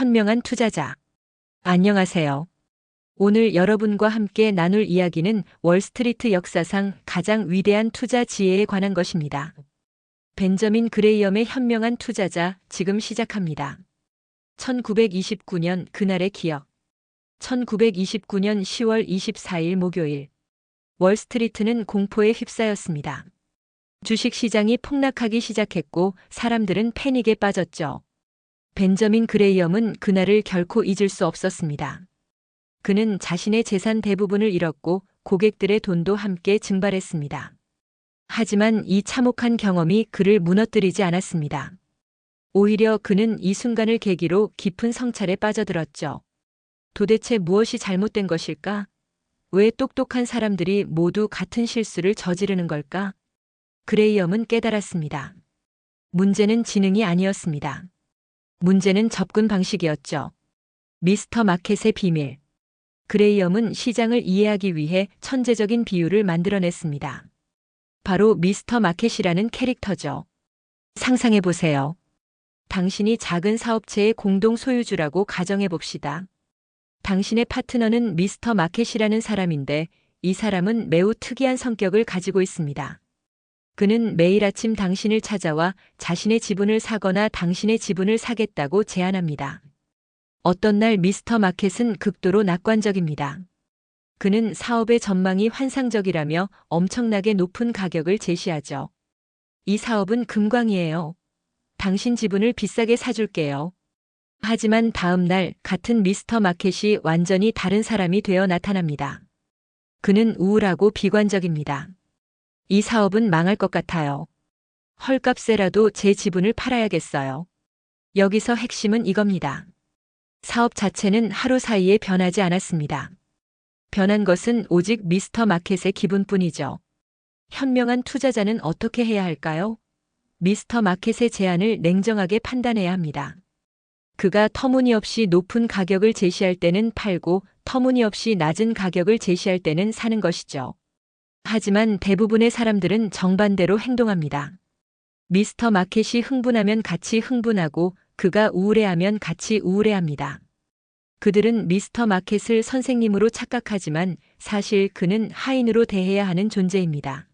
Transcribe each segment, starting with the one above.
현명한 투자자. 안녕하세요. 오늘 여러분과 함께 나눌 이야기는 월스트리트 역사상 가장 위대한 투자 지혜에 관한 것입니다. 벤저민 그레이엄의 현명한 투자자, 지금 시작합니다. 1929년 그날의 기억. 1929년 10월 24일 목요일. 월스트리트는 공포에 휩싸였습니다. 주식시장이 폭락하기 시작했고 사람들은 패닉에 빠졌죠. 벤저민 그레이엄은 그날을 결코 잊을 수 없었습니다. 그는 자신의 재산 대부분을 잃었고 고객들의 돈도 함께 증발했습니다. 하지만 이 참혹한 경험이 그를 무너뜨리지 않았습니다. 오히려 그는 이 순간을 계기로 깊은 성찰에 빠져들었죠. 도대체 무엇이 잘못된 것일까? 왜 똑똑한 사람들이 모두 같은 실수를 저지르는 걸까? 그레이엄은 깨달았습니다. 문제는 지능이 아니었습니다. 문제는 접근 방식이었죠. 미스터 마켓의 비밀. 그레이엄은 시장을 이해하기 위해 천재적인 비유를 만들어냈습니다. 바로 미스터 마켓이라는 캐릭터죠. 상상해 보세요. 당신이 작은 사업체의 공동 소유주라고 가정해 봅시다. 당신의 파트너는 미스터 마켓이라는 사람인데 이 사람은 매우 특이한 성격을 가지고 있습니다. 그는 매일 아침 당신을 찾아와 자신의 지분을 사거나 당신의 지분을 사겠다고 제안합니다. 어떤 날 미스터 마켓은 극도로 낙관적입니다. 그는 사업의 전망이 환상적이라며 엄청나게 높은 가격을 제시하죠. 이 사업은 금광이에요. 당신 지분을 비싸게 사줄게요. 하지만 다음 날 같은 미스터 마켓이 완전히 다른 사람이 되어 나타납니다. 그는 우울하고 비관적입니다. 이 사업은 망할 것 같아요. 헐값에라도 제 지분을 팔아야겠어요. 여기서 핵심은 이겁니다. 사업 자체는 하루 사이에 변하지 않았습니다. 변한 것은 오직 미스터 마켓의 기분뿐이죠. 현명한 투자자는 어떻게 해야 할까요? 미스터 마켓의 제안을 냉정하게 판단해야 합니다. 그가 터무니없이 높은 가격을 제시할 때는 팔고 터무니없이 낮은 가격을 제시할 때는 사는 것이죠. 하지만 대부분의 사람들은 정반대로 행동합니다. 미스터 마켓이 흥분하면 같이 흥분하고 그가 우울해하면 같이 우울해합니다. 그들은 미스터 마켓을 선생님으로 착각하지만 사실 그는 하인으로 대해야 하는 존재입니다.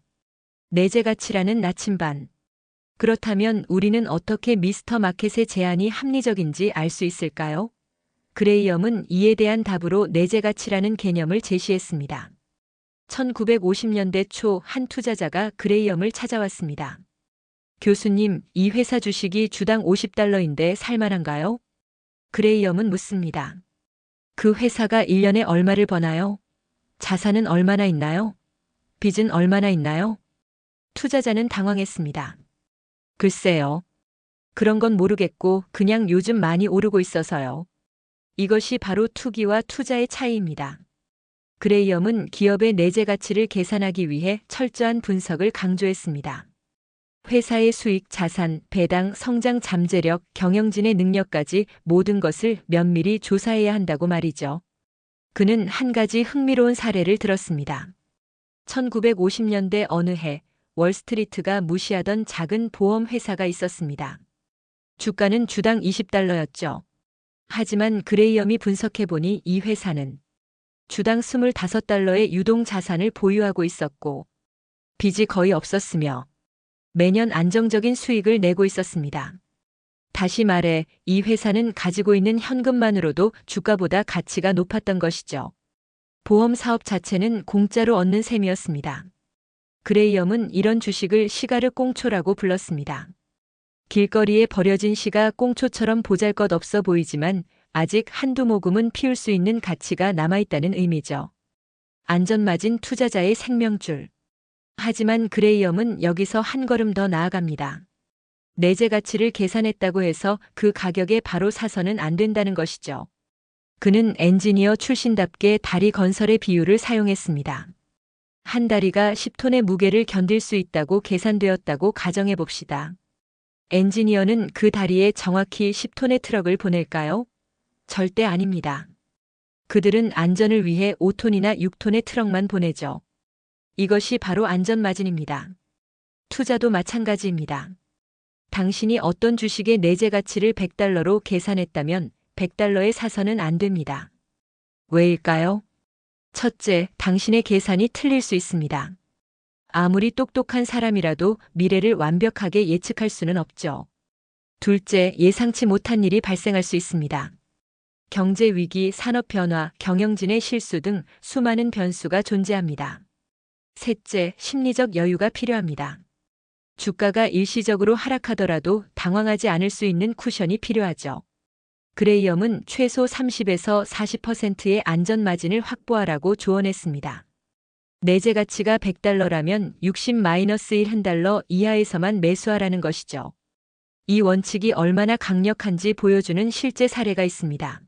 내재 가치라는 나침반. 그렇다면 우리는 어떻게 미스터 마켓의 제안이 합리적인지 알 수 있을까요? 그레이엄은 이에 대한 답으로 내재 가치라는 개념을 제시했습니다. 1950년대 초 한 투자자가 그레이엄을 찾아왔습니다. 교수님, 이 회사 주식이 주당 $50인데 살만한가요? 그레이엄은 묻습니다. 그 회사가 1년에 얼마를 버나요? 자산은 얼마나 있나요? 빚은 얼마나 있나요? 투자자는 당황했습니다. 글쎄요. 그런 건 모르겠고 그냥 요즘 많이 오르고 있어서요. 이것이 바로 투기와 투자의 차이입니다. 그레이엄은 기업의 내재 가치를 계산하기 위해 철저한 분석을 강조했습니다. 회사의 수익, 자산, 배당, 성장 잠재력, 경영진의 능력까지 모든 것을 면밀히 조사해야 한다고 말이죠. 그는 한 가지 흥미로운 사례를 들었습니다. 1950년대 어느 해 월스트리트가 무시하던 작은 보험 회사가 있었습니다. 주가는 주당 $20였죠. 하지만 그레이엄이 분석해보니 이 회사는 주당 $25의 유동 자산을 보유하고 있었고 빚이 거의 없었으며 매년 안정적인 수익을 내고 있었습니다. 다시 말해 이 회사는 가지고 있는 현금만으로도 주가보다 가치가 높았던 것이죠. 보험 사업 자체는 공짜로 얻는 셈이었습니다. 그레이엄은 이런 주식을 시가르 꽁초라고 불렀습니다. 길거리에 버려진 시가 꽁초처럼 보잘것없어 보이지만 아직 한두 모금은 피울 수 있는 가치가 남아있다는 의미죠. 안전마진 투자자의 생명줄. 하지만 그레이엄은 여기서 한 걸음 더 나아갑니다. 내재 가치를 계산했다고 해서 그 가격에 바로 사서는 안 된다는 것이죠. 그는 엔지니어 출신답게 다리 건설의 비유를 사용했습니다. 한 다리가 10톤의 무게를 견딜 수 있다고 계산되었다고 가정해 봅시다. 엔지니어는 그 다리에 정확히 10톤의 트럭을 보낼까요? 절대 아닙니다. 그들은 안전을 위해 5톤이나 6톤의 트럭만 보내죠. 이것이 바로 안전마진입니다. 투자도 마찬가지입니다. 당신이 어떤 주식의 내재 가치를 $100로 계산했다면 $100에 사서는 안 됩니다. 왜일까요? 첫째, 당신의 계산이 틀릴 수 있습니다. 아무리 똑똑한 사람이라도 미래를 완벽하게 예측할 수는 없죠. 둘째, 예상치 못한 일이 발생할 수 있습니다. 경제 위기, 산업 변화, 경영진의 실수 등 수많은 변수가 존재합니다. 셋째, 심리적 여유가 필요합니다. 주가가 일시적으로 하락하더라도 당황하지 않을 수 있는 쿠션이 필요하죠. 그레이엄은 최소 30에서 40%의 안전 마진을 확보하라고 조언했습니다. 내재 가치가 $100라면 60-1달러 이하에서만 매수하라는 것이죠. 이 원칙이 얼마나 강력한지 보여주는 실제 사례가 있습니다.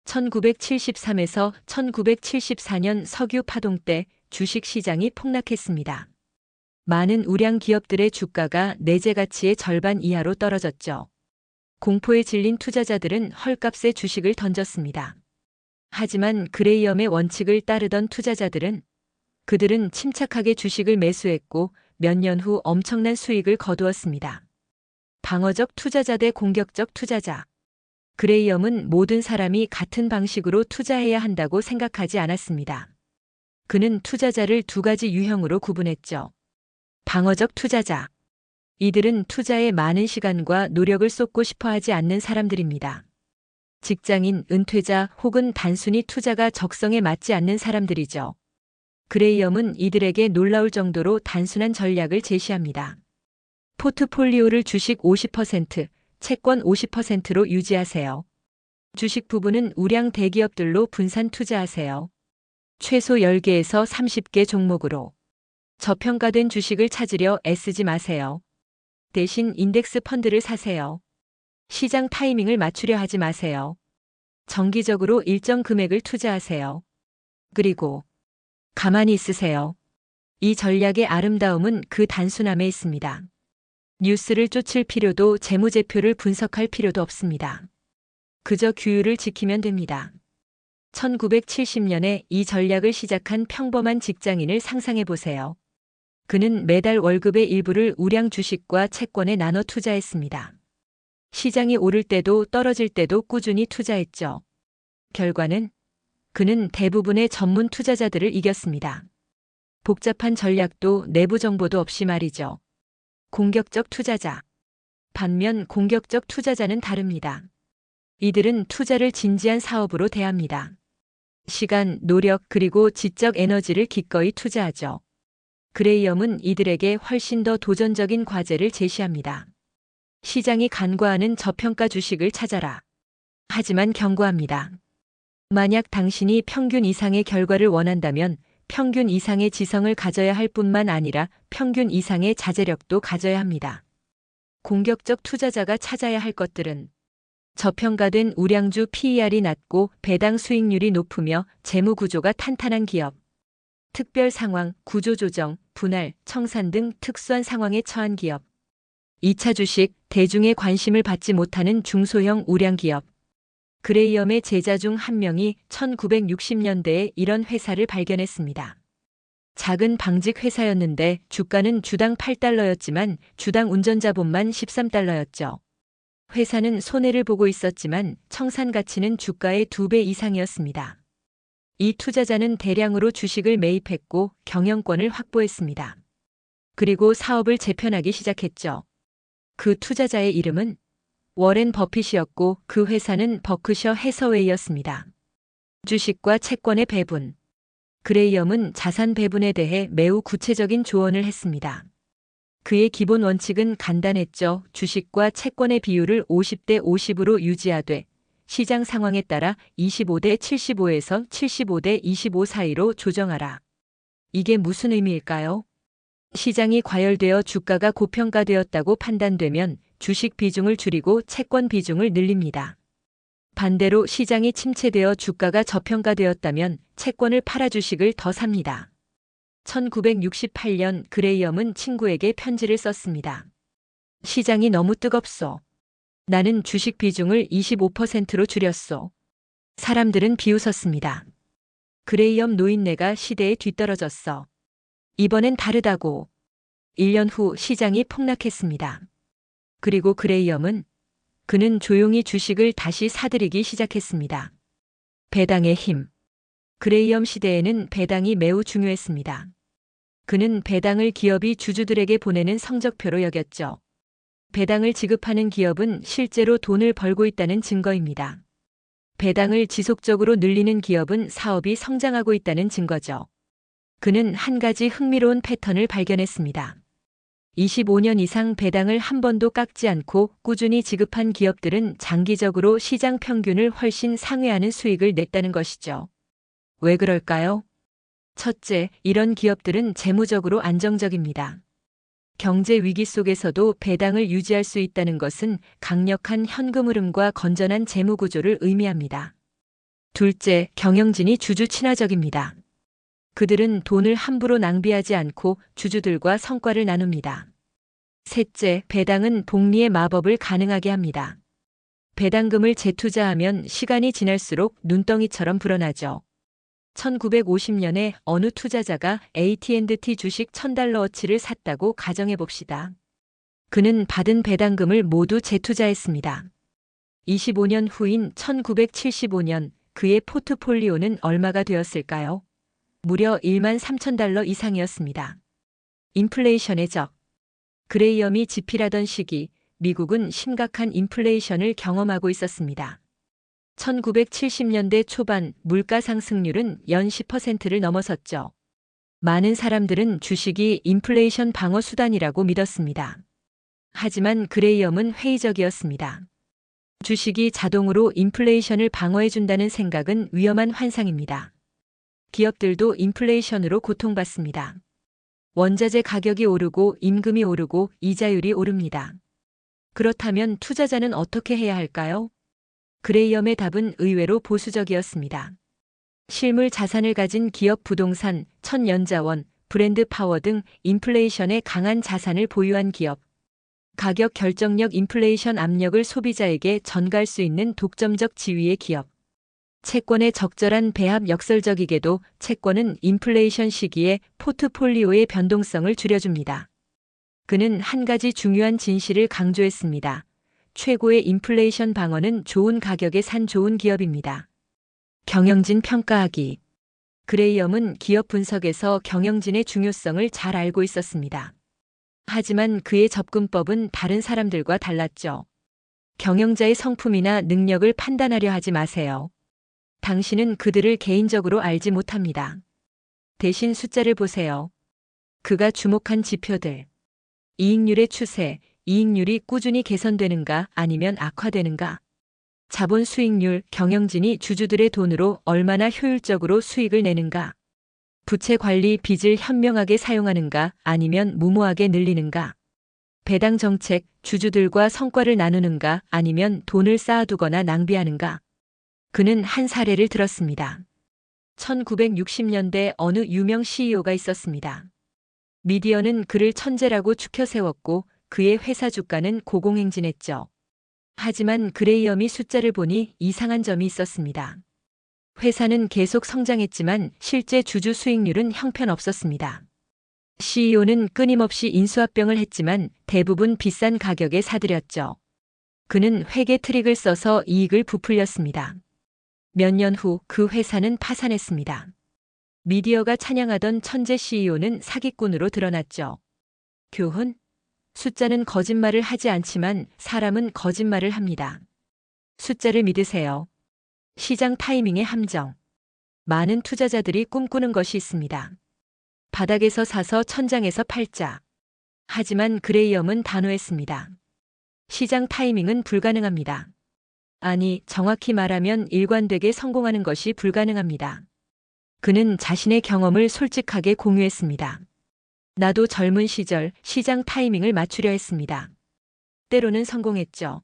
1973에서 1974년 석유 파동 때 주식 시장이 폭락했습니다. 많은 우량 기업들의 주가가 내재 가치의 절반 이하로 떨어졌죠. 공포에 질린 투자자들은 헐값에 주식을 던졌습니다. 하지만 그레이엄의 원칙을 따르던 투자자들은 그들은 침착하게 주식을 매수했고 몇 년 후 엄청난 수익을 거두었습니다. 방어적 투자자 대 공격적 투자자. 그레이엄은 모든 사람이 같은 방식으로 투자해야 한다고 생각하지 않았습니다. 그는 투자자를 두 가지 유형으로 구분했죠. 방어적 투자자. 이들은 투자에 많은 시간과 노력을 쏟고 싶어 하지 않는 사람들입니다. 직장인, 은퇴자 혹은 단순히 투자가 적성에 맞지 않는 사람들이죠. 그레이엄은 이들에게 놀라울 정도로 단순한 전략을 제시합니다. 포트폴리오를 주식 50%, 채권 50%로 유지하세요. 주식 부분은 우량 대기업들로 분산 투자하세요. 최소 10개에서 30개 종목으로. 저평가된 주식을 찾으려 애쓰지 마세요. 대신 인덱스 펀드를 사세요. 시장 타이밍을 맞추려 하지 마세요. 정기적으로 일정 금액을 투자하세요. 그리고 가만히 있으세요. 이 전략의 아름다움은 그 단순함에 있습니다. 뉴스를 쫓을 필요도 재무제표를 분석할 필요도 없습니다. 그저 규율을 지키면 됩니다. 1970년에 이 전략을 시작한 평범한 직장인을 상상해 보세요. 그는 매달 월급의 일부를 우량 주식과 채권에 나눠 투자했습니다. 시장이 오를 때도 떨어질 때도 꾸준히 투자했죠. 결과는 그는 대부분의 전문 투자자들을 이겼습니다. 복잡한 전략도 내부 정보도 없이 말이죠. 공격적 투자자. 반면 공격적 투자자는 다릅니다. 이들은 투자를 진지한 사업으로 대합니다. 시간, 노력 그리고 지적 에너지를 기꺼이 투자하죠. 그레이엄은 이들에게 훨씬 더 도전적인 과제를 제시합니다. 시장이 간과하는 저평가 주식을 찾아라. 하지만 경고합니다. 만약 당신이 평균 이상의 결과를 원한다면 평균 이상의 지성을 가져야 할 뿐만 아니라 평균 이상의 자제력도 가져야 합니다. 공격적 투자자가 찾아야 할 것들은 저평가된 우량주 PER이 낮고 배당 수익률이 높으며 재무 구조가 탄탄한 기업. 특별 상황, 구조조정, 분할, 청산 등 특수한 상황에 처한 기업. 2차 주식, 대중의 관심을 받지 못하는 중소형 우량 기업. 그레이엄의 제자 중 한 명이 1960년대에 이런 회사를 발견했습니다. 작은 방직 회사였는데 주가는 주당 $8였지만 주당 운전자본만 $13였죠. 회사는 손해를 보고 있었지만 청산 가치는 주가의 2배 이상이었습니다. 이 투자자는 대량으로 주식을 매입했고 경영권을 확보했습니다. 그리고 사업을 재편하기 시작했죠. 그 투자자의 이름은 워렌 버핏이었고 그 회사는 버크셔 해서웨이였습니다. 주식과 채권의 배분. 그레이엄은 자산 배분에 대해 매우 구체적인 조언을 했습니다. 그의 기본 원칙은 간단했죠. 주식과 채권의 비율을 50대 50으로 유지하되 시장 상황에 따라 25대 75에서 75대 25 사이로 조정하라. 이게 무슨 의미일까요? 시장이 과열되어 주가가 고평가되었다고 판단되면 주식 비중을 줄이고 채권 비중을 늘립니다. 반대로 시장이 침체되어 주가가 저평가되었다면 채권을 팔아 주식을 더 삽니다. 1968년 그레이엄은 친구에게 편지를 썼습니다. 시장이 너무 뜨겁소. 나는 주식 비중을 25%로 줄였소. 사람들은 비웃었습니다. 그레이엄 노인네가 시대에 뒤떨어졌어. 이번엔 다르다고. 1년 후 시장이 폭락했습니다. 그리고 그레이엄은 그는 조용히 주식을 다시 사들이기 시작했습니다. 배당의 힘. 그레이엄 시대에는 배당이 매우 중요했습니다. 그는 배당을 기업이 주주들에게 보내는 성적표로 여겼죠. 배당을 지급하는 기업은 실제로 돈을 벌고 있다는 증거입니다. 배당을 지속적으로 늘리는 기업은 사업이 성장하고 있다는 증거죠. 그는 한 가지 흥미로운 패턴을 발견했습니다. 25년 이상 배당을 한 번도 깎지 않고 꾸준히 지급한 기업들은 장기적으로 시장 평균을 훨씬 상회하는 수익을 냈다는 것이죠. 왜 그럴까요? 첫째, 이런 기업들은 재무적으로 안정적입니다. 경제 위기 속에서도 배당을 유지할 수 있다는 것은 강력한 현금 흐름과 건전한 재무 구조를 의미합니다. 둘째, 경영진이 주주 친화적입니다. 그들은 돈을 함부로 낭비하지 않고 주주들과 성과를 나눕니다. 셋째, 배당은 복리의 마법을 가능하게 합니다. 배당금을 재투자하면 시간이 지날수록 눈덩이처럼 불어나죠. 1950년에 어느 투자자가 AT&T 주식 $1000어치를 샀다고 가정해 봅시다. 그는 받은 배당금을 모두 재투자했습니다. 25년 후인 1975년 그의 포트폴리오는 얼마가 되었을까요? 무려 $13,000 이상이었습니다. 인플레이션의 적. 그레이엄이 집필하던 시기, 미국은 심각한 인플레이션을 경험하고 있었습니다. 1970년대 초반 물가 상승률은 연 10%를 넘어섰죠. 많은 사람들은 주식이 인플레이션 방어 수단이라고 믿었습니다. 하지만 그레이엄은 회의적이었습니다. 주식이 자동으로 인플레이션을 방어해준다는 생각은 위험한 환상입니다. 기업들도 인플레이션으로 고통받습니다. 원자재 가격이 오르고 임금이 오르고 이자율이 오릅니다. 그렇다면 투자자는 어떻게 해야 할까요? 그레이엄의 답은 의외로 보수적이었습니다. 실물 자산을 가진 기업 부동산, 천연자원, 브랜드 파워 등 인플레이션에 강한 자산을 보유한 기업. 가격 결정력 인플레이션 압력을 소비자에게 전가할 수 있는 독점적 지위의 기업. 채권의 적절한 배합 역설적이게도 채권은 인플레이션 시기에 포트폴리오의 변동성을 줄여줍니다. 그는 한 가지 중요한 진실을 강조했습니다. 최고의 인플레이션 방어는 좋은 가격에 산 좋은 기업입니다. 경영진 평가하기. 그레이엄은 기업 분석에서 경영진의 중요성을 잘 알고 있었습니다. 하지만 그의 접근법은 다른 사람들과 달랐죠. 경영자의 성품이나 능력을 판단하려 하지 마세요. 당신은 그들을 개인적으로 알지 못합니다. 대신 숫자를 보세요. 그가 주목한 지표들. 이익률의 추세, 이익률이 꾸준히 개선되는가 아니면 악화되는가. 자본 수익률, 경영진이 주주들의 돈으로 얼마나 효율적으로 수익을 내는가. 부채 관리 빚을 현명하게 사용하는가 아니면 무모하게 늘리는가. 배당 정책, 주주들과 성과를 나누는가 아니면 돈을 쌓아두거나 낭비하는가. 그는 한 사례를 들었습니다. 1960년대 어느 유명 CEO가 있었습니다. 미디어는 그를 천재라고 추켜 세웠고 그의 회사 주가는 고공행진했죠. 하지만 그레이엄이 숫자를 보니 이상한 점이 있었습니다. 회사는 계속 성장했지만 실제 주주 수익률은 형편없었습니다. CEO는 끊임없이 인수합병을 했지만 대부분 비싼 가격에 사들였죠. 그는 회계 트릭을 써서 이익을 부풀렸습니다. 몇 년 후 그 회사는 파산했습니다. 미디어가 찬양하던 천재 CEO는 사기꾼으로 드러났죠. 교훈? 숫자는 거짓말을 하지 않지만 사람은 거짓말을 합니다. 숫자를 믿으세요. 시장 타이밍의 함정. 많은 투자자들이 꿈꾸는 것이 있습니다. 바닥에서 사서 천장에서 팔자. 하지만 그레이엄은 단호했습니다. 시장 타이밍은 불가능합니다. 아니, 정확히 말하면 일관되게 성공하는 것이 불가능합니다. 그는 자신의 경험을 솔직하게 공유했습니다. 나도 젊은 시절 시장 타이밍을 맞추려 했습니다. 때로는 성공했죠.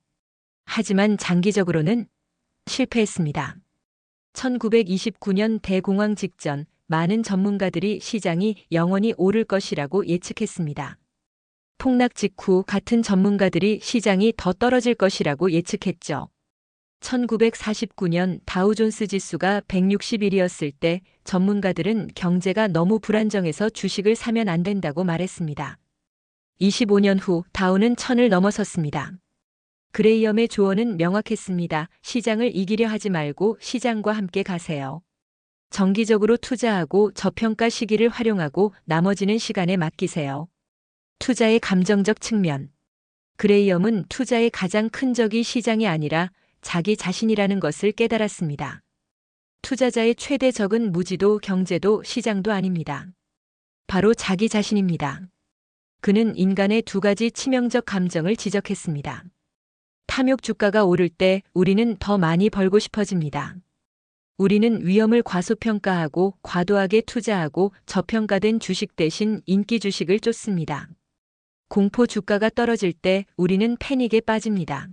하지만 장기적으로는 실패했습니다. 1929년 대공황 직전 많은 전문가들이 시장이 영원히 오를 것이라고 예측했습니다. 폭락 직후 같은 전문가들이 시장이 더 떨어질 것이라고 예측했죠. 1949년 다우존스 지수가 161이었을 때 전문가들은 경제가 너무 불안정해서 주식을 사면 안 된다고 말했습니다. 25년 후 다우는 1000을 넘어섰습니다. 그레이엄의 조언은 명확했습니다. 시장을 이기려 하지 말고 시장과 함께 가세요. 정기적으로 투자하고 저평가 시기를 활용하고 나머지는 시간에 맡기세요. 투자의 감정적 측면. 그레이엄은 투자의 가장 큰 적이 시장이 아니라 자기 자신이라는 것을 깨달았습니다. 투자자의 최대 적은 무지도 경제도 시장도 아닙니다. 바로 자기 자신입니다. 그는 인간의 두 가지 치명적 감정을 지적했습니다. 탐욕. 주가가 오를 때 우리는 더 많이 벌고 싶어집니다. 우리는 위험을 과소평가하고 과도하게 투자하고 저평가된 주식 대신 인기 주식을 쫓습니다. 공포. 주가가 떨어질 때 우리는 패닉에 빠집니다.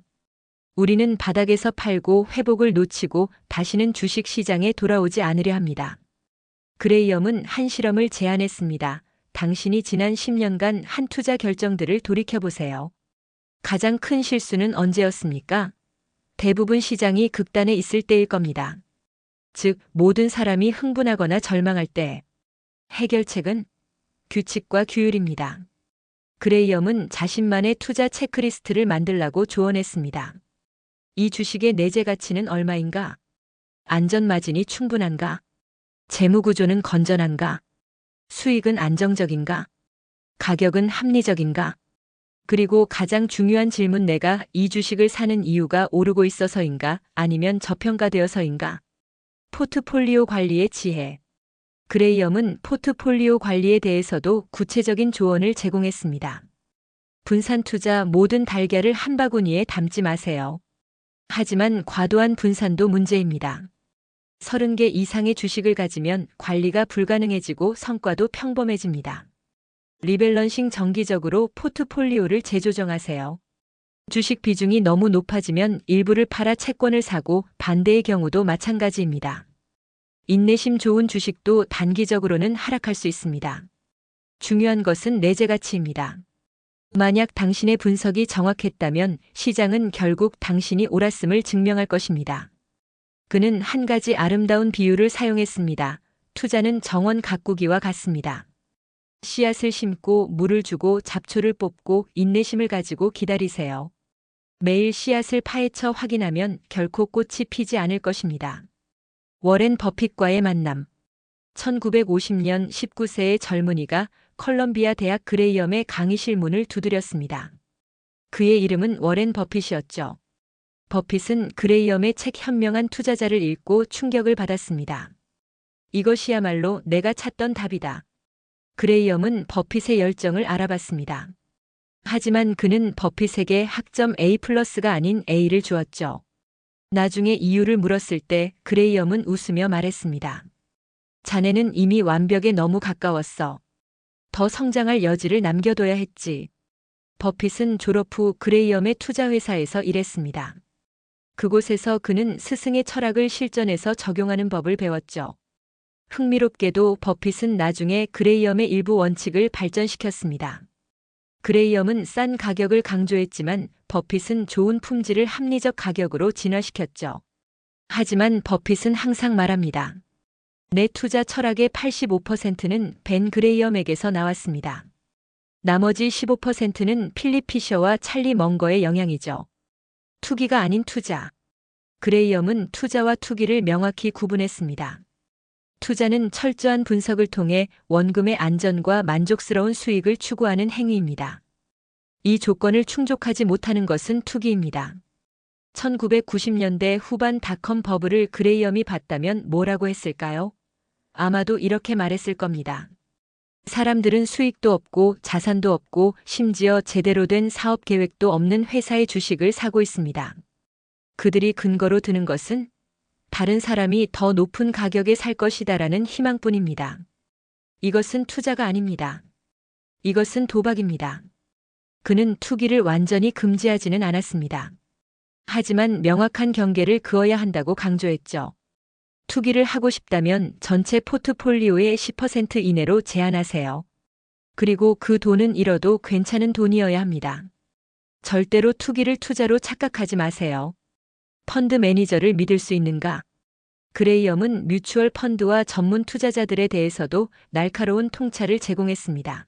우리는 바닥에서 팔고 회복을 놓치고 다시는 주식 시장에 돌아오지 않으려 합니다. 그레이엄은 한 실험을 제안했습니다. 당신이 지난 10년간 한 투자 결정들을 돌이켜보세요. 가장 큰 실수는 언제였습니까? 대부분 시장이 극단에 있을 때일 겁니다. 즉, 모든 사람이 흥분하거나 절망할 때. 해결책은 규칙과 규율입니다. 그레이엄은 자신만의 투자 체크리스트를 만들라고 조언했습니다. 이 주식의 내재 가치는 얼마인가? 안전 마진이 충분한가? 재무 구조는 건전한가? 수익은 안정적인가? 가격은 합리적인가? 그리고 가장 중요한 질문, 내가 이 주식을 사는 이유가 오르고 있어서인가 아니면 저평가되어서인가? 포트폴리오 관리의 지혜. 그레이엄은 포트폴리오 관리에 대해서도 구체적인 조언을 제공했습니다. 분산 투자. 모든 달걀을 한 바구니에 담지 마세요. 하지만 과도한 분산도 문제입니다. 30개 이상의 주식을 가지면 관리가 불가능해지고 성과도 평범해집니다. 리밸런싱. 정기적으로 포트폴리오를 재조정하세요. 주식 비중이 너무 높아지면 일부를 팔아 채권을 사고 반대의 경우도 마찬가지입니다. 인내심. 좋은 주식도 단기적으로는 하락할 수 있습니다. 중요한 것은 내재 가치입니다. 만약 당신의 분석이 정확했다면 시장은 결국 당신이 옳았음을 증명할 것입니다. 그는 한 가지 아름다운 비유를 사용했습니다. 투자는 정원 가꾸기와 같습니다. 씨앗을 심고 물을 주고 잡초를 뽑고 인내심을 가지고 기다리세요. 매일 씨앗을 파헤쳐 확인하면 결코 꽃이 피지 않을 것입니다. 워렌 버핏과의 만남. 1950년 19세의 젊은이가 컬럼비아 대학 그레이엄의 강의실 문을 두드렸습니다. 그의 이름은 워렌 버핏이었죠. 버핏은 그레이엄의 책 현명한 투자자를 읽고 충격을 받았습니다. 이것이야말로 내가 찾던 답이다. 그레이엄은 버핏의 열정을 알아봤습니다. 하지만 그는 버핏에게 학점 A+가 아닌 A를 주었죠. 나중에 이유를 물었을 때 그레이엄은 웃으며 말했습니다. 자네는 이미 완벽에 너무 가까웠어. 더 성장할 여지를 남겨둬야 했지. 버핏은 졸업 후 그레이엄의 투자회사에서 일했습니다. 그곳에서 그는 스승의 철학을 실전에서 적용하는 법을 배웠죠. 흥미롭게도 버핏은 나중에 그레이엄의 일부 원칙을 발전시켰습니다. 그레이엄은 싼 가격을 강조했지만 버핏은 좋은 품질을 합리적 가격으로 진화시켰죠. 하지만 버핏은 항상 말합니다. 내 투자 철학의 85%는 벤 그레이엄에게서 나왔습니다. 나머지 15%는 필립 피셔와 찰리 멍거의 영향이죠. 투기가 아닌 투자. 그레이엄은 투자와 투기를 명확히 구분했습니다. 투자는 철저한 분석을 통해 원금의 안전과 만족스러운 수익을 추구하는 행위입니다. 이 조건을 충족하지 못하는 것은 투기입니다. 1990년대 후반 닷컴 버블을 그레이엄이 봤다면 뭐라고 했을까요? 아마도 이렇게 말했을 겁니다. 사람들은 수익도 없고 자산도 없고 심지어 제대로 된 사업 계획도 없는 회사의 주식을 사고 있습니다. 그들이 근거로 드는 것은 다른 사람이 더 높은 가격에 살 것이다라는 희망뿐입니다. 이것은 투자가 아닙니다. 이것은 도박입니다. 그는 투기를 완전히 금지하지는 않았습니다. 하지만 명확한 경계를 그어야 한다고 강조했죠. 투기를 하고 싶다면 전체 포트폴리오의 10% 이내로 제한하세요. 그리고 그 돈은 잃어도 괜찮은 돈이어야 합니다. 절대로 투기를 투자로 착각하지 마세요. 펀드 매니저를 믿을 수 있는가? 그레이엄은 뮤추얼 펀드와 전문 투자자들에 대해서도 날카로운 통찰을 제공했습니다.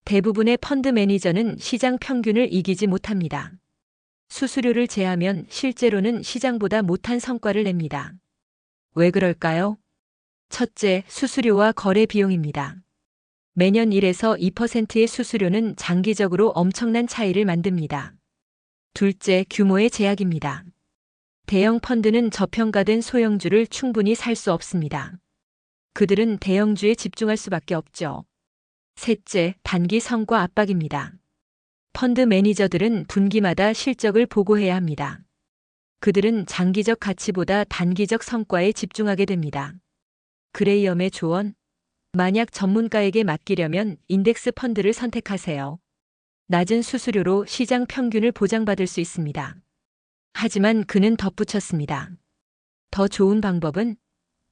대부분의 펀드 매니저는 시장 평균을 이기지 못합니다. 수수료를 제하면 실제로는 시장보다 못한 성과를 냅니다. 왜 그럴까요? 첫째, 수수료와 거래 비용입니다. 매년 1에서 2%의 수수료는 장기적으로 엄청난 차이를 만듭니다. 둘째, 규모의 제약입니다. 대형 펀드는 저평가된 소형주를 충분히 살 수 없습니다. 그들은 대형주에 집중할 수밖에 없죠. 셋째, 단기 성과 압박입니다. 펀드 매니저들은 분기마다 실적을 보고해야 합니다. 그들은 장기적 가치보다 단기적 성과에 집중하게 됩니다. 그레이엄의 조언: 만약 전문가에게 맡기려면 인덱스 펀드를 선택하세요. 낮은 수수료로 시장 평균을 보장받을 수 있습니다. 하지만 그는 덧붙였습니다. 더 좋은 방법은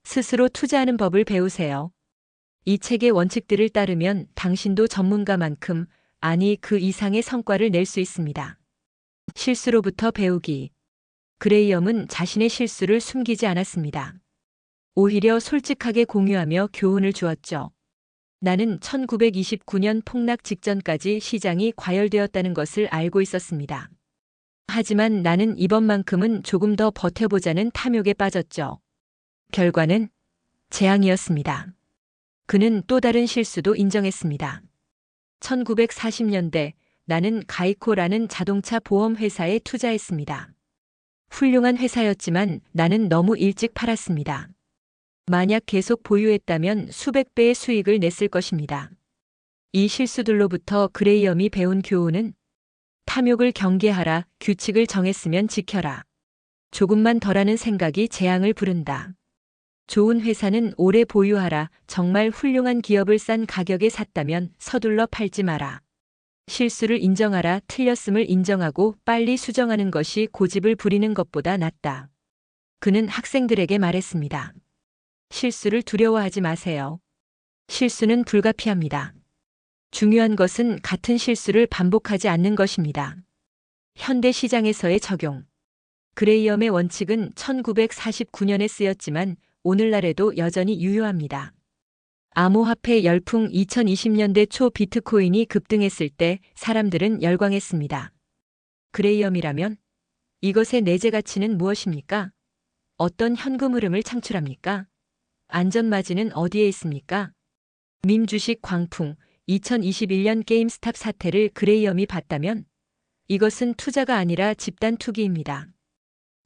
스스로 투자하는 법을 배우세요. 이 책의 원칙들을 따르면 당신도 전문가만큼, 아니 그 이상의 성과를 낼 수 있습니다. 실수로부터 배우기. 그레이엄은 자신의 실수를 숨기지 않았습니다. 오히려 솔직하게 공유하며 교훈을 주었죠. 나는 1929년 폭락 직전까지 시장이 과열되었다는 것을 알고 있었습니다. 하지만 나는 이번만큼은 조금 더 버텨보자는 탐욕에 빠졌죠. 결과는 재앙이었습니다. 그는 또 다른 실수도 인정했습니다. 1940년대 나는 가이코라는 자동차 보험 회사에 투자했습니다. 훌륭한 회사였지만 나는 너무 일찍 팔았습니다. 만약 계속 보유했다면 수백 배의 수익을 냈을 것입니다. 이 실수들로부터 그레이엄이 배운 교훈은 탐욕을 경계하라, 규칙을 정했으면 지켜라. 조금만 덜하는 생각이 재앙을 부른다. 좋은 회사는 오래 보유하라. 정말 훌륭한 기업을 싼 가격에 샀다면 서둘러 팔지 마라. 실수를 인정하라. 틀렸음을 인정하고 빨리 수정하는 것이 고집을 부리는 것보다 낫다. 그는 학생들에게 말했습니다. 실수를 두려워하지 마세요. 실수는 불가피합니다. 중요한 것은 같은 실수를 반복하지 않는 것입니다. 현대 시장에서의 적용. 그레이엄의 원칙은 1949년에 쓰였지만 오늘날에도 여전히 유효합니다. 암호화폐 열풍. 2020년대 초 비트코인이 급등했을 때 사람들은 열광했습니다. 그레이엄이라면 이것의 내재 가치는 무엇입니까? 어떤 현금 흐름을 창출합니까? 안전마진은 어디에 있습니까? 밈 주식 광풍. 2021년 게임스탑 사태를 그레이엄이 봤다면 이것은 투자가 아니라 집단 투기입니다.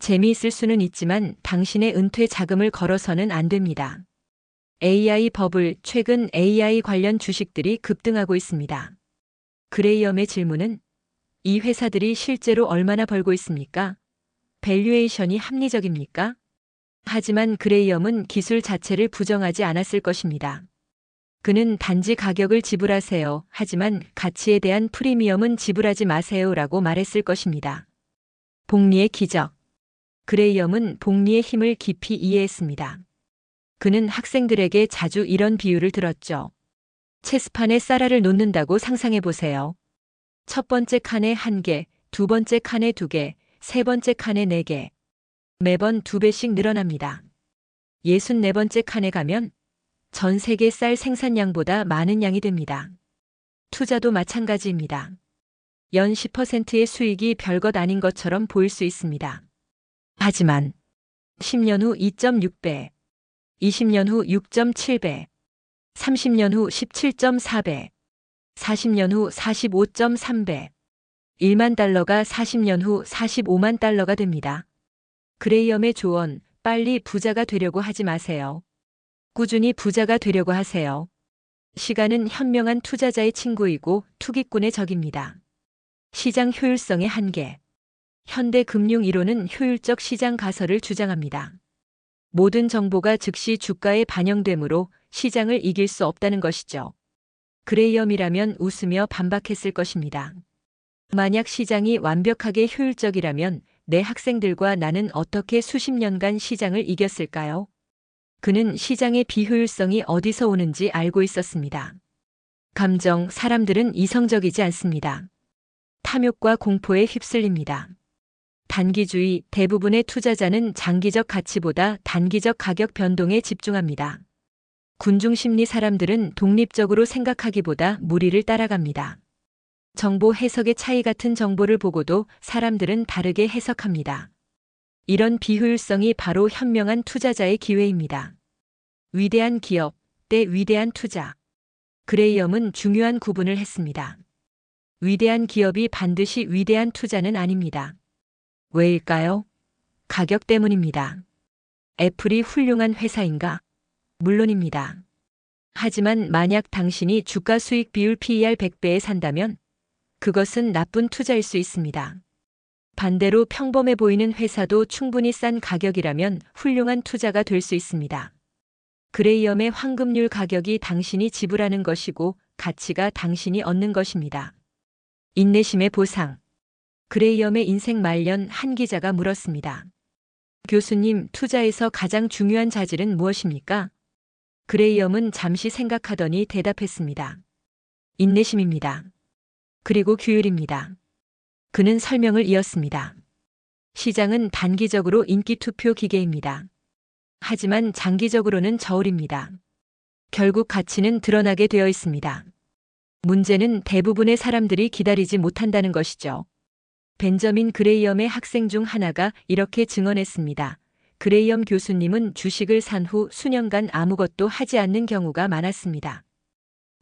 재미있을 수는 있지만 당신의 은퇴 자금을 걸어서는 안 됩니다. AI 버블. 최근 AI 관련 주식들이 급등하고 있습니다. 그레이엄의 질문은 이 회사들이 실제로 얼마나 벌고 있습니까? 밸류에이션이 합리적입니까? 하지만 그레이엄은 기술 자체를 부정하지 않았을 것입니다. 그는 단지 가격을 지불하세요. 하지만 가치에 대한 프리미엄은 지불하지 마세요라고 말했을 것입니다. 복리의 기적. 그레이엄은 복리의 힘을 깊이 이해했습니다. 그는 학생들에게 자주 이런 비유를 들었죠. 체스판에 쌀알을 놓는다고 상상해 보세요. 첫 번째 칸에 1개, 두 번째 칸에 2개, 세 번째 칸에 4개. 매번 2배씩 늘어납니다. 64번째 칸에 가면 전 세계 쌀 생산량보다 많은 양이 됩니다. 투자도 마찬가지입니다. 연 10%의 수익이 별것 아닌 것처럼 보일 수 있습니다. 하지만 10년 후 2.6배, 20년 후 6.7배, 30년 후 17.4배, 40년 후 45.3배, 1만 달러가 40년 후 45만 달러가 됩니다. 그레이엄의 조언: 빨리 부자가 되려고 하지 마세요. 꾸준히 부자가 되려고 하세요. 시간은 현명한 투자자의 친구이고 투기꾼의 적입니다. 시장 효율성의 한계. 현대 금융 이론은 효율적 시장 가설을 주장합니다. 모든 정보가 즉시 주가에 반영되므로 시장을 이길 수 없다는 것이죠. 그레이엄이라면 웃으며 반박했을 것입니다. 만약 시장이 완벽하게 효율적이라면 내 학생들과 나는 어떻게 수십 년간 시장을 이겼을까요? 그는 시장의 비효율성이 어디서 오는지 알고 있었습니다. 감정. 사람들은 이성적이지 않습니다. 탐욕과 공포에 휩쓸립니다. 단기주의. 대부분의 투자자는 장기적 가치보다 단기적 가격 변동에 집중합니다. 군중심리. 사람들은 독립적으로 생각하기보다 무리를 따라갑니다. 정보 해석의 차이 같은 정보를 보고도 사람들은 다르게 해석합니다. 이런 비효율성이 바로 현명한 투자자의 기회입니다. 위대한 기업 대 위대한 투자. 그레이엄은 중요한 구분을 했습니다. 위대한 기업이 반드시 위대한 투자는 아닙니다. 왜일까요? 가격 때문입니다. 애플이 훌륭한 회사인가? 물론입니다. 하지만 만약 당신이 주가 수익 비율 PER 100배에 산다면 그것은 나쁜 투자일 수 있습니다. 반대로 평범해 보이는 회사도 충분히 싼 가격이라면 훌륭한 투자가 될 수 있습니다. 그레이엄의 황금률 가격이 당신이 지불하는 것이고 가치가 당신이 얻는 것입니다. 인내심의 보상. 그레이엄의 인생 말년 한 기자가 물었습니다. 교수님, 투자에서 가장 중요한 자질은 무엇입니까? 그레이엄은 잠시 생각하더니 대답했습니다. 인내심입니다. 그리고 규율입니다. 그는 설명을 이었습니다. 시장은 단기적으로 인기 투표 기계입니다. 하지만 장기적으로는 저울입니다. 결국 가치는 드러나게 되어 있습니다. 문제는 대부분의 사람들이 기다리지 못한다는 것이죠. 벤저민 그레이엄의 학생 중 하나가 이렇게 증언했습니다. 그레이엄 교수님은 주식을 산 후 수년간 아무것도 하지 않는 경우가 많았습니다.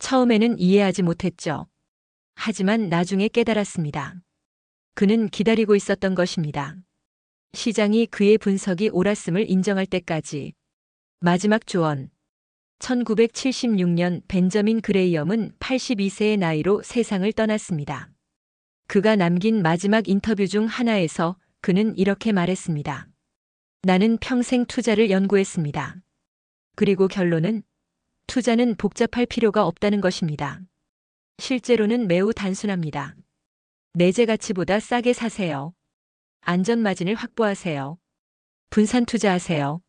처음에는 이해하지 못했죠. 하지만 나중에 깨달았습니다. 그는 기다리고 있었던 것입니다. 시장이 그의 분석이 옳았음을 인정할 때까지. 마지막 조언. 1976년 벤저민 그레이엄은 82세의 나이로 세상을 떠났습니다. 그가 남긴 마지막 인터뷰 중 하나에서 그는 이렇게 말했습니다. 나는 평생 투자를 연구했습니다. 그리고 결론은 투자는 복잡할 필요가 없다는 것입니다. 실제로는 매우 단순합니다. 내재 가치보다 싸게 사세요. 안전 마진을 확보하세요. 분산 투자하세요.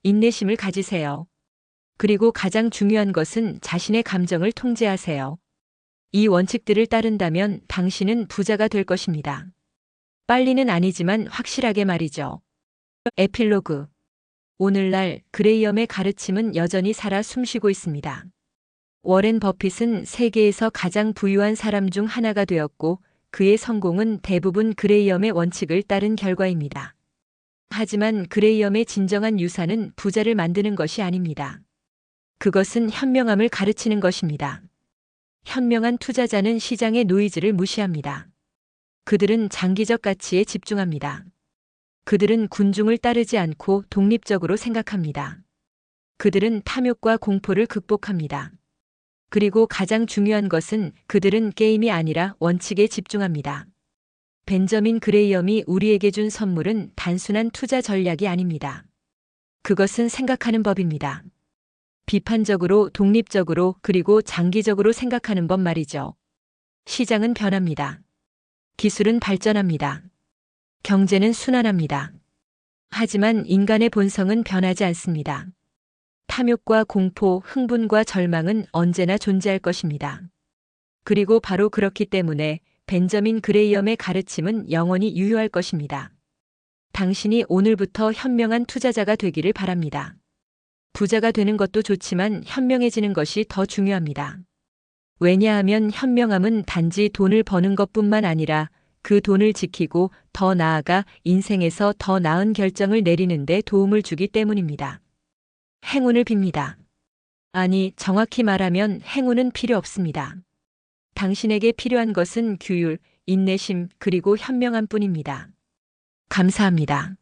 인내심을 가지세요. 그리고 가장 중요한 것은 자신의 감정을 통제하세요. 이 원칙들을 따른다면 당신은 부자가 될 것입니다. 빨리는 아니지만 확실하게 말이죠. 에필로그. 오늘날 그레이엄의 가르침은 여전히 살아 숨쉬고 있습니다. 워렌 버핏은 세계에서 가장 부유한 사람 중 하나가 되었고 그의 성공은 대부분 그레이엄의 원칙을 따른 결과입니다. 하지만 그레이엄의 진정한 유산은 부자를 만드는 것이 아닙니다. 그것은 현명함을 가르치는 것입니다. 현명한 투자자는 시장의 노이즈를 무시합니다. 그들은 장기적 가치에 집중합니다. 그들은 군중을 따르지 않고 독립적으로 생각합니다. 그들은 탐욕과 공포를 극복합니다. 그리고 가장 중요한 것은 그들은 게임이 아니라 원칙에 집중합니다. 벤저민 그레이엄이 우리에게 준 선물은 단순한 투자 전략이 아닙니다. 그것은 생각하는 법입니다. 비판적으로, 독립적으로, 그리고 장기적으로 생각하는 법 말이죠. 시장은 변합니다. 기술은 발전합니다. 경제는 순환합니다. 하지만 인간의 본성은 변하지 않습니다. 탐욕과 공포, 흥분과 절망은 언제나 존재할 것입니다. 그리고 바로 그렇기 때문에 벤저민 그레이엄의 가르침은 영원히 유효할 것입니다. 당신이 오늘부터 현명한 투자자가 되기를 바랍니다. 부자가 되는 것도 좋지만 현명해지는 것이 더 중요합니다. 왜냐하면 현명함은 단지 돈을 버는 것뿐만 아니라 그 돈을 지키고 더 나아가 인생에서 더 나은 결정을 내리는 데 도움을 주기 때문입니다. 행운을 빕니다. 아니, 정확히 말하면 행운은 필요 없습니다. 당신에게 필요한 것은 규율, 인내심, 그리고 현명함뿐입니다. 감사합니다.